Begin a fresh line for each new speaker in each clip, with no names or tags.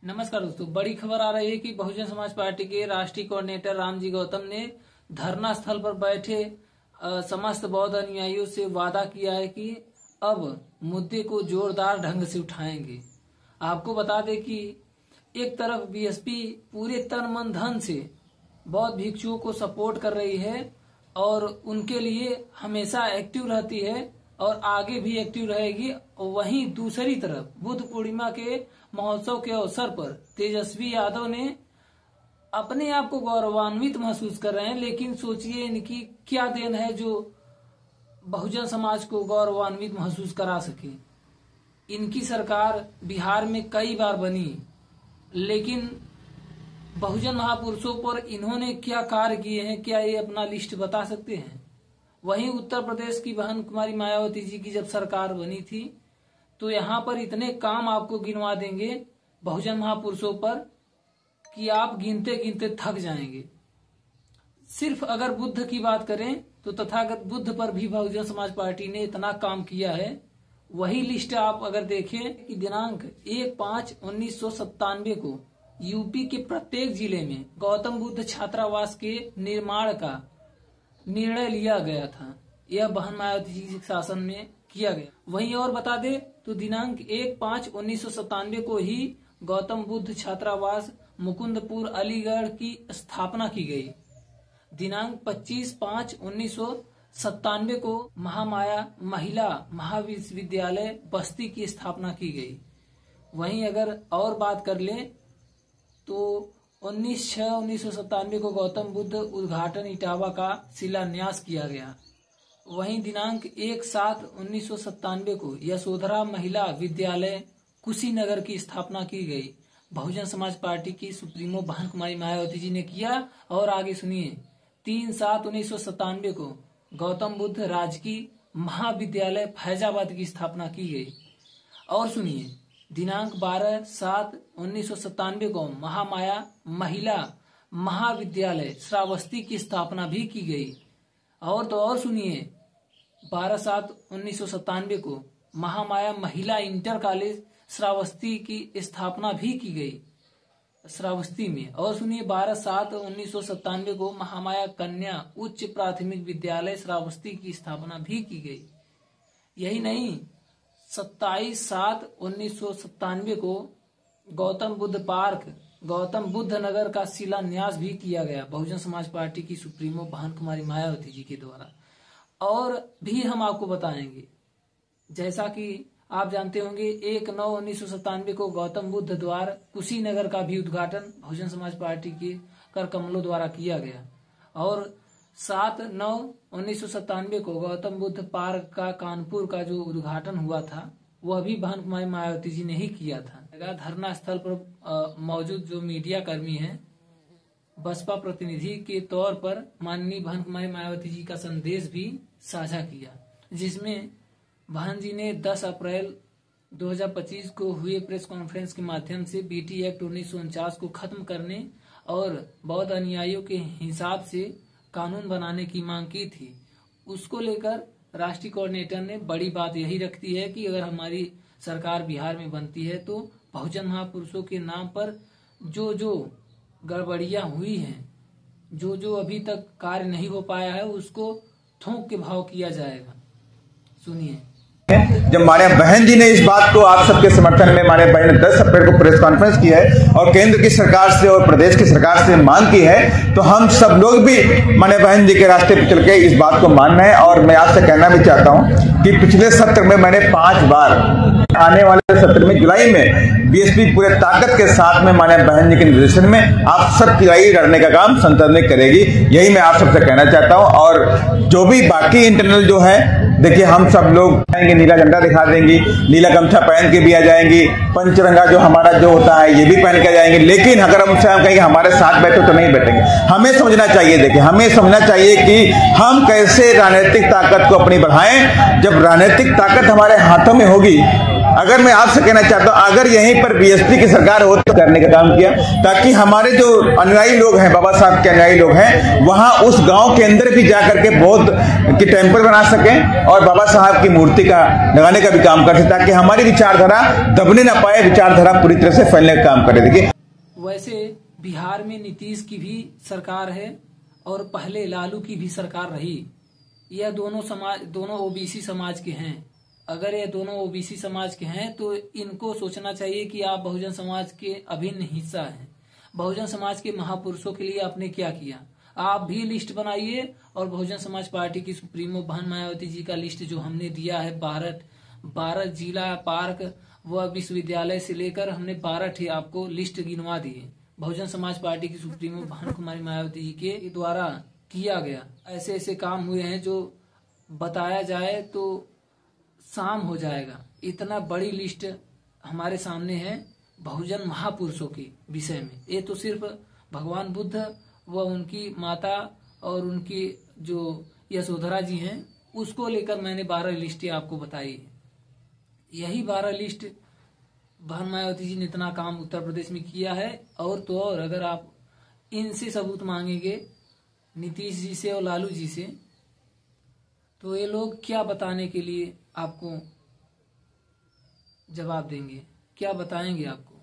नमस्कार दोस्तों, बड़ी खबर आ रही है कि बहुजन समाज पार्टी के राष्ट्रीय कोऑर्डिनेटर रामजी गौतम ने धरना स्थल पर बैठे समस्त बौद्ध अनुयायियों से वादा किया है कि अब मुद्दे को जोरदार ढंग से उठाएंगे। आपको बता दें कि एक तरफ बीएसपी पूरे तन मन धन से बौद्ध भिक्षुओं को सपोर्ट कर रही है और उनके लिए हमेशा एक्टिव रहती है और आगे भी एक्टिव रहेगी। वहीं दूसरी तरफ बुद्ध पूर्णिमा के महोत्सव के अवसर पर तेजस्वी यादव ने अपने आप को गौरवान्वित महसूस कर रहे हैं, लेकिन सोचिए इनकी क्या देन है जो बहुजन समाज को गौरवान्वित महसूस करा सके। इनकी सरकार बिहार में कई बार बनी, लेकिन बहुजन महापुरुषों पर इन्होंने क्या कार्य किए हैं, क्या ये अपना लिस्ट बता सकते हैं? वहीं उत्तर प्रदेश की बहन कुमारी मायावती जी की जब सरकार बनी थी तो यहाँ पर इतने काम आपको गिनवा देंगे बहुजन महापुरुषों पर कि आप गिनते गिनते थक जाएंगे। सिर्फ अगर बुद्ध की बात करें तो तथागत बुद्ध पर भी बहुजन समाज पार्टी ने इतना काम किया है। वही लिस्ट आप अगर देखें कि दिनांक 1/5/1997 को यूपी के प्रत्येक जिले में गौतम बुद्ध छात्रावास के निर्माण का निर्णय लिया गया था। यह बहन मायावती जी के शासन में किया गया। वहीं और बता दे तो दिनांक 1/5/1997 को ही गौतम बुद्ध छात्रावास मुकुंदपुर अलीगढ़ की स्थापना की गई। दिनांक 25/5/1997 को महामाया महिला महाविश्वविद्यालय बस्ती की स्थापना की गई। वहीं अगर और बात कर ले तो 19/6/1997 को गौतम बुद्ध उद्घाटन इटावा का शिलान्यास किया गया। वहीं दिनांक 1/7/1997 को यशोधरा महिला विद्यालय कुशीनगर की स्थापना की गई। बहुजन समाज पार्टी की सुप्रीमो बहन कुमारी मायावती जी ने किया। और आगे सुनिए, 3/7/1997 को गौतम बुद्ध राजकीय महाविद्यालय फैजाबाद की स्थापना की गई। और सुनिए, दिनांक 12/7/1997 को महामाया महिला महाविद्यालय श्रावस्ती की स्थापना भी की गई। और तो और सुनिए, 12/7/1997 को महामाया महिला इंटर कॉलेज श्रावस्ती की स्थापना भी की गई श्रावस्ती में। और सुनिए, 12/7/1997 को महामाया कन्या उच्च प्राथमिक विद्यालय श्रावस्ती की स्थापना भी की गई। यही नहीं, 27/7/1997 को गौतम बुद्ध पार्क गौतम बुद्ध नगर का शिलान्यास भी किया गया बहुजन समाज पार्टी की सुप्रीमो बहन कुमारी मायावती जी के द्वारा। और भी हम आपको बताएंगे, जैसा कि आप जानते होंगे 1/9/1997 को गौतम बुद्ध द्वार कुशीनगर का भी उद्घाटन बहुजन समाज पार्टी के कर कमलों द्वारा किया गया। और 7/9/1997 को गौतम बुद्ध पार्क का कानपुर का जो उद्घाटन हुआ था वह भी बहन कुमारी मायावती जी ने ही किया था। धरना स्थल पर मौजूद जो मीडिया कर्मी हैं, बसपा प्रतिनिधि के तौर पर माननीय बहन कुमारी मायावती जी का संदेश भी साझा किया, जिसमें बहन जी ने 10 अप्रैल 2025 को हुए प्रेस कॉन्फ्रेंस के माध्यम से बीटी एक्ट 1949 को खत्म करने और बौद्ध अनुयायियों के हिसाब से कानून बनाने की मांग की थी। उसको लेकर राष्ट्रीय कोऑर्डिनेटर ने बड़ी बात यही रखती है कि अगर हमारी सरकार बिहार में बनती है तो बहुजन महापुरुषों के नाम पर जो जो गड़बड़ियां हुई हैं, जो जो अभी तक कार्य नहीं हो पाया है, उसको थोक के भाव किया जाएगा। सुनिए,
जब माने बहन जी ने इस बात को आप सबके समर्थन में माने बहन ने 10 अप्रैल को प्रेस कॉन्फ्रेंस की है और केंद्र की सरकार से और प्रदेश की सरकार से मांग की है, तो हम सब लोग भी माने बहन जी के रास्ते पर चल के इस बात को मानना है। और मैं आपसे कहना भी चाहता हूं कि पिछले सत्र में मैंने 5 बार, आने वाले सत्र में जुलाई में बीएसपी पूरे ताकत के साथ में माने बहन जी के निर्देशन में आप सबकी लड़ाई लड़ने का काम संसद में करेगी। यही मैं आप सबसे कहना चाहता हूं। और जो भी बाकी इंटरनल जो है, देखिए हम सब लोग आएंगे, नीला झंडा दिखा देंगी, नीला गमछा पहन के भी आ जाएंगी, पंचरंगा जो हमारा जो होता है ये भी पहन के आ जाएंगे। लेकिन अगर हमसे हम कहेंगे हमारे साथ बैठो तो नहीं बैठेंगे। हमें समझना चाहिए, देखिए हमें समझना चाहिए कि हम कैसे राजनीतिक ताकत को अपनी बढ़ाएं। जब राजनीतिक ताकत हमारे हाथों में होगी अगर मैं आपसे कहना चाहता हूं, अगर यहीं पर बीएसपी की सरकार हो तो करने का काम किया, ताकि हमारे जो अनुयायी लोग हैं, बाबा साहब के अनुयायी लोग हैं, वहां उस गांव के अंदर भी जाकर के बौद्ध की टेम्पल बना सकें और बाबा साहब की मूर्ति का लगाने का भी काम कर सकें, ताकि हमारी विचारधारा दबने ना पाए, विचारधारा पूरी तरह से फैलने का काम करे। देखिए,
वैसे बिहार में नीतीश की भी सरकार है और पहले लालू की भी सरकार रही। यह दोनों ओबीसी समाज के हैं। अगर ये दोनों ओबीसी समाज के हैं तो इनको सोचना चाहिए कि आप बहुजन समाज के अभिन्न हिस्सा हैं। बहुजन समाज के महापुरुषों के लिए आपने क्या किया, आप भी लिस्ट बनाइए। और बहुजन समाज पार्टी की सुप्रीमो बहन मायावती जी का लिस्ट जो हमने दिया है, 12 जिला, पार्क व विश्वविद्यालय से लेकर हमने 12 आपको लिस्ट गिनवा दिए। बहुजन समाज पार्टी की सुप्रीमो बहन कुमारी मायावती जी के द्वारा किया गया ऐसे ऐसे काम हुए हैं जो बताया जाए तो शाम हो जाएगा। इतना बड़ी लिस्ट हमारे सामने है बहुजन महापुरुषों के विषय में। ये तो सिर्फ भगवान बुद्ध व उनकी माता और उनकी जो यशोधरा जी हैं उसको लेकर मैंने 12 लिस्टें आपको बताई है। यही 12 लिस्ट बहन मायावती जी ने इतना काम उत्तर प्रदेश में किया है। और तो और अगर आप इनसे सबूत मांगेंगे नीतीश जी से और लालू जी से, तो ये लोग क्या बताने के लिए आपको जवाब देंगे, क्या बताएंगे आपको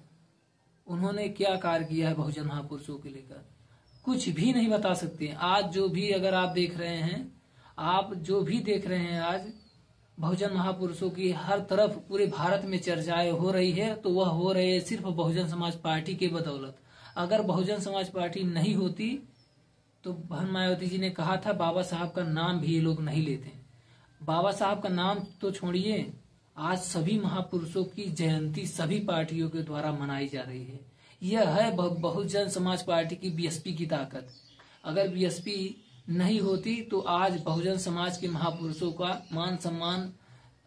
उन्होंने क्या कार्य किया है बहुजन महापुरुषों के लेकर, कुछ भी नहीं बता सकते। आज जो भी अगर आप देख रहे हैं, आज बहुजन महापुरुषों की हर तरफ पूरे भारत में चर्चाएं हो रही है, तो वह हो रही है सिर्फ बहुजन समाज पार्टी के बदौलत। अगर बहुजन समाज पार्टी नहीं होती तो बहन मायावती जी ने कहा था बाबा साहब का नाम भी ये लोग नहीं लेते। बाबा साहब का नाम तो छोड़िए, आज सभी महापुरुषों की जयंती सभी पार्टियों के द्वारा मनाई जा रही है। यह है बहुजन समाज पार्टी की बीएसपी की ताकत। अगर बीएसपी नहीं होती तो आज बहुजन समाज के महापुरुषों का मान सम्मान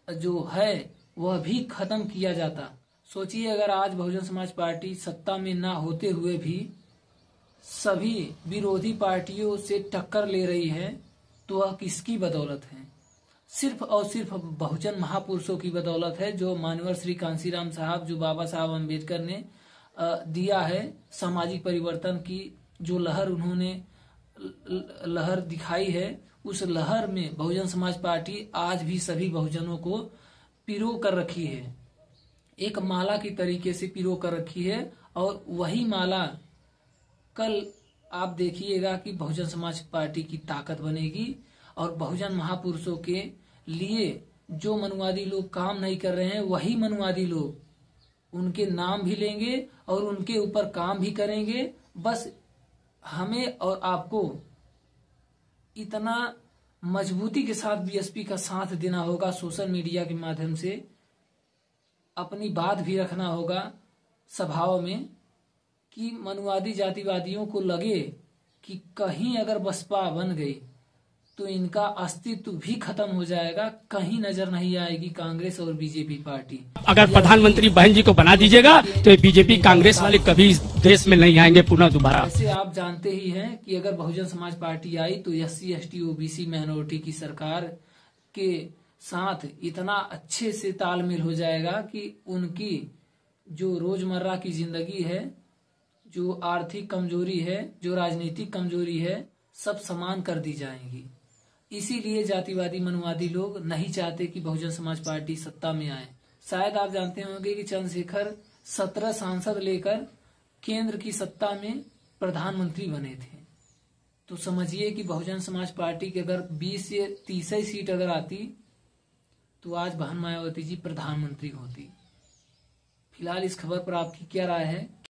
जो है वह भी खत्म किया जाता। सोचिए, अगर आज बहुजन समाज पार्टी सत्ता में ना होते हुए भी सभी विरोधी पार्टियों से टक्कर ले रही है, तो वह किसकी बदौलत है? सिर्फ और सिर्फ बहुजन महापुरुषों की बदौलत है, जो मानवर श्री कांसीराम साहब, जो बाबा साहब अम्बेडकर ने दिया है सामाजिक परिवर्तन की जो लहर उन्होंने लहर दिखाई है, उस लहर में बहुजन समाज पार्टी आज भी सभी बहुजनों को पिरो कर रखी है, एक माला की तरीके से पिरो कर रखी है। और वही माला कल आप देखिएगा कि बहुजन समाज पार्टी की ताकत बनेगी। और बहुजन महापुरुषों के लिए जो मनुवादी लोग काम नहीं कर रहे हैं, वही मनुवादी लोग उनके नाम भी लेंगे और उनके ऊपर काम भी करेंगे। बस हमें और आपको इतना मजबूती के साथ बीएसपी का साथ देना होगा, सोशल मीडिया के माध्यम से अपनी बात भी रखना होगा सभाओं में, कि मनुवादी जातिवादियों को लगे कि कहीं अगर बसपा बन गई तो इनका अस्तित्व भी खत्म हो जाएगा, कहीं नजर नहीं आएगी कांग्रेस और बीजेपी पार्टी।
अगर प्रधानमंत्री बहन जी को बना दीजिएगा तो बीजेपी कांग्रेस वाले कभी इस देश में नहीं आएंगे पुनः दोबारा।
ऐसे आप जानते ही हैं कि अगर बहुजन समाज पार्टी आई तो SC ST OBC माइनॉरिटी की सरकार के साथ इतना अच्छे से तालमेल हो जाएगा कि उनकी जो रोजमर्रा की जिंदगी है, जो आर्थिक कमजोरी है, जो राजनीतिक कमजोरी है, सब समान कर दी जाएंगी। इसीलिए जातिवादी मनुवादी लोग नहीं चाहते कि बहुजन समाज पार्टी सत्ता में आए। शायद आप जानते होंगे कि चंद्रशेखर 17 सांसद लेकर केंद्र की सत्ता में प्रधानमंत्री बने थे। तो समझिए कि बहुजन समाज पार्टी की अगर 20 से 30 सीट अगर आती तो आज बहन मायावती जी प्रधानमंत्री होती। फिलहाल इस खबर पर आपकी क्या राय है?